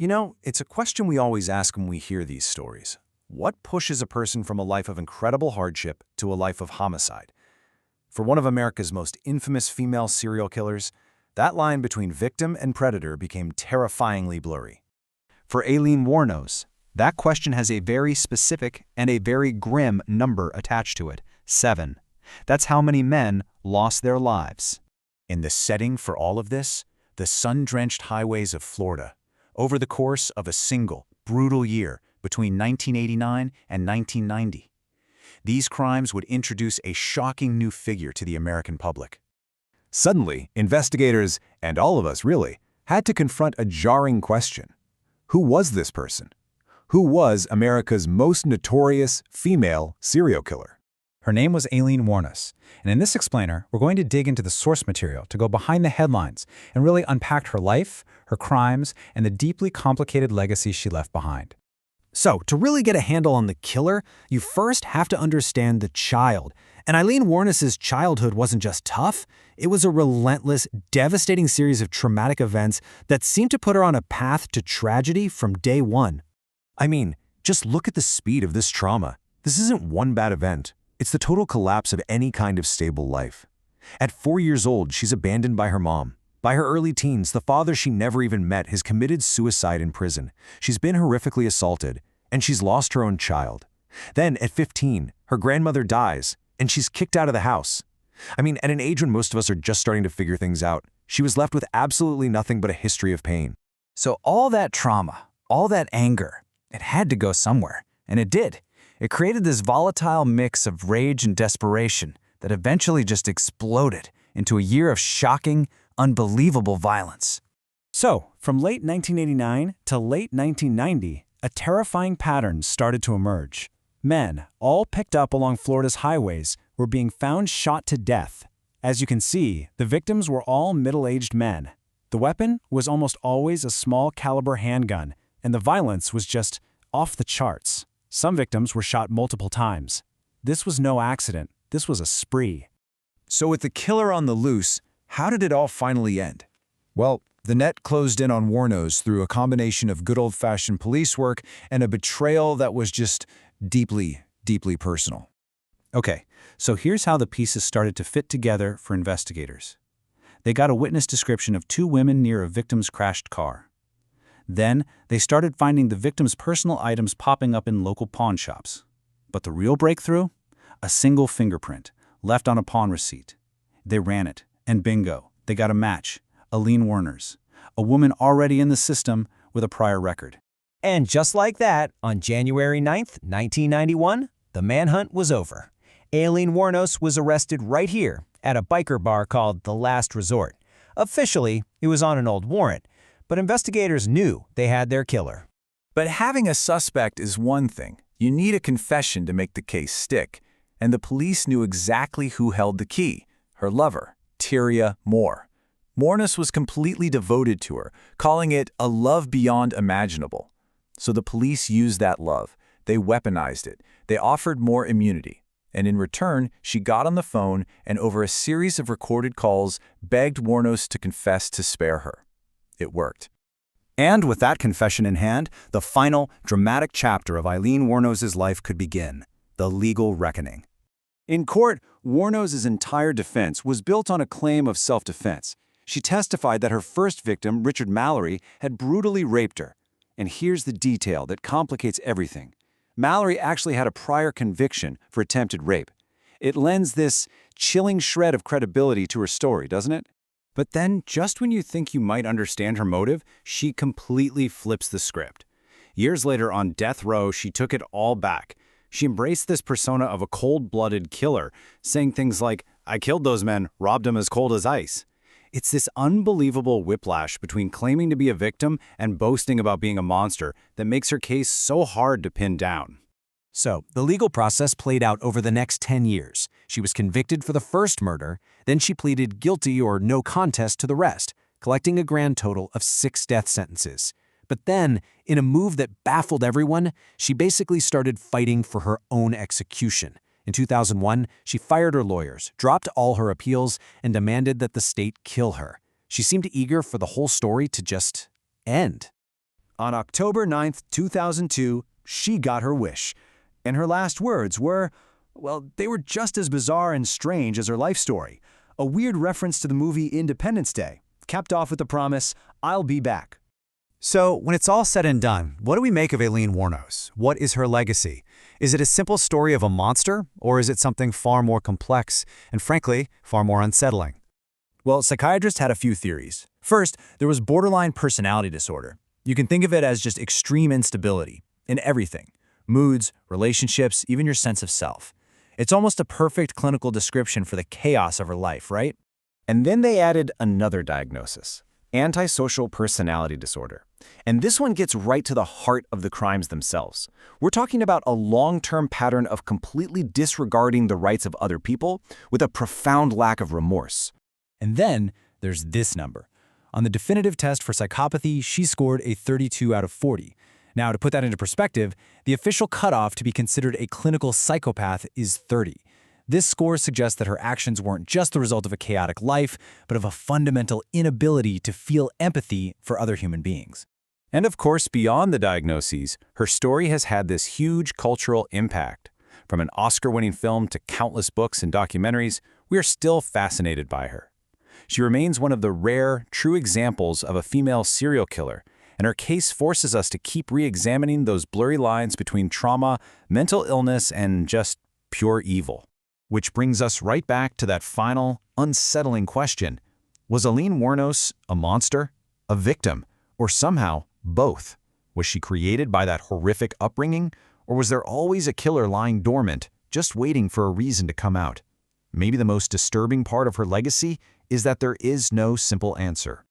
You know, it's a question we always ask when we hear these stories. What pushes a person from a life of incredible hardship to a life of homicide? For one of America's most infamous female serial killers, that line between victim and predator became terrifyingly blurry. For Aileen Wuornos, that question has a very specific and a very grim number attached to it, 7. That's how many men lost their lives. In the setting for all of this, the sun-drenched highways of Florida, over the course of a single, brutal year between 1989 and 1990. These crimes would introduce a shocking new figure to the American public. Suddenly, investigators, and all of us really, had to confront a jarring question. Who was this person? Who was America's most notorious female serial killer? Her name was Aileen Wuornos, and in this explainer, we're going to dig into the source material to go behind the headlines and really unpack her life, her crimes, and the deeply complicated legacy she left behind. So, to really get a handle on the killer, you first have to understand the child. And Aileen Wuornos' childhood wasn't just tough, it was a relentless, devastating series of traumatic events that seemed to put her on a path to tragedy from day one. I mean, just look at the speed of this trauma. This isn't one bad event. It's the total collapse of any kind of stable life. At 4 years old, she's abandoned by her mom. By her early teens, the father she never even met has committed suicide in prison. She's been horrifically assaulted, and she's lost her own child. Then, at 15, her grandmother dies, and she's kicked out of the house. I mean, at an age when most of us are just starting to figure things out, she was left with absolutely nothing but a history of pain. So all that trauma, all that anger, it had to go somewhere, and it did. It created this volatile mix of rage and desperation that eventually just exploded into a year of shocking, unbelievable violence. So, from late 1989 to late 1990, a terrifying pattern started to emerge. Men, all picked up along Florida's highways, were being found shot to death. As you can see, the victims were all middle-aged men. The weapon was almost always a small-caliber handgun, and the violence was just off the charts. Some victims were shot multiple times. This was no accident. This was a spree. So with the killer on the loose, how did it all finally end? Well, the net closed in on Wuornos through a combination of good old-fashioned police work and a betrayal that was just deeply, deeply personal. Okay, so here's how the pieces started to fit together for investigators. They got a witness description of 2 women near a victim's crashed car. Then, they started finding the victim's personal items popping up in local pawn shops. But the real breakthrough? A single fingerprint, left on a pawn receipt. They ran it, and bingo, they got a match. Aileen Wuornos, a woman already in the system with a prior record. And just like that, on January 9th, 1991, the manhunt was over. Aileen Wuornos was arrested right here at a biker bar called The Last Resort. Officially, it was on an old warrant, but investigators knew they had their killer. But having a suspect is one thing. You need a confession to make the case stick. And the police knew exactly who held the key, her lover, Tyria Moore. Wuornos was completely devoted to her, calling it a love beyond imaginable. So the police used that love. They weaponized it. They offered Moore immunity. And in return, she got on the phone and over a series of recorded calls begged Wuornos to confess to spare her. It worked. And with that confession in hand, the final, dramatic chapter of Aileen Wuornos' life could begin, the legal reckoning. In court, Wuornos' entire defense was built on a claim of self-defense. She testified that her first victim, Richard Mallory, had brutally raped her. And here's the detail that complicates everything. Mallory actually had a prior conviction for attempted rape. It lends this chilling shred of credibility to her story, doesn't it? But then, just when you think you might understand her motive, she completely flips the script. Years later on death row, she took it all back. She embraced this persona of a cold-blooded killer, saying things like, "I killed those men, robbed them as cold as ice." It's this unbelievable whiplash between claiming to be a victim and boasting about being a monster that makes her case so hard to pin down. So, the legal process played out over the next 10 years. She was convicted for the first murder, then she pleaded guilty or no contest to the rest, collecting a grand total of 6 death sentences. But then, in a move that baffled everyone, she basically started fighting for her own execution. In 2001, she fired her lawyers, dropped all her appeals, and demanded that the state kill her. She seemed eager for the whole story to just end. On October 9, 2002, she got her wish. And her last words were, well, they were just as bizarre and strange as her life story. A weird reference to the movie Independence Day, capped off with the promise, "I'll be back." So, when it's all said and done, what do we make of Aileen Wuornos? What is her legacy? Is it a simple story of a monster, or is it something far more complex and, frankly, far more unsettling? Well, psychiatrists had a few theories. First, there was borderline personality disorder. You can think of it as just extreme instability in everything: moods, relationships, even your sense of self. It's almost a perfect clinical description for the chaos of her life, right? And then they added another diagnosis: antisocial personality disorder. And this one gets right to the heart of the crimes themselves. We're talking about a long-term pattern of completely disregarding the rights of other people with a profound lack of remorse. And then there's this number. On the definitive test for psychopathy, she scored a 32 out of 40. Now, to put that into perspective, the official cutoff to be considered a clinical psychopath is 30. This score suggests that her actions weren't just the result of a chaotic life, but of a fundamental inability to feel empathy for other human beings. And of course, beyond the diagnoses, her story has had this huge cultural impact. From an Oscar-winning film to countless books and documentaries, we are still fascinated by her. She remains one of the rare, true examples of a female serial killer, and her case forces us to keep re-examining those blurry lines between trauma, mental illness, and just pure evil. Which brings us right back to that final, unsettling question. Was Aileen Wuornos a monster, a victim, or somehow both? Was she created by that horrific upbringing, or was there always a killer lying dormant, just waiting for a reason to come out? Maybe the most disturbing part of her legacy is that there is no simple answer.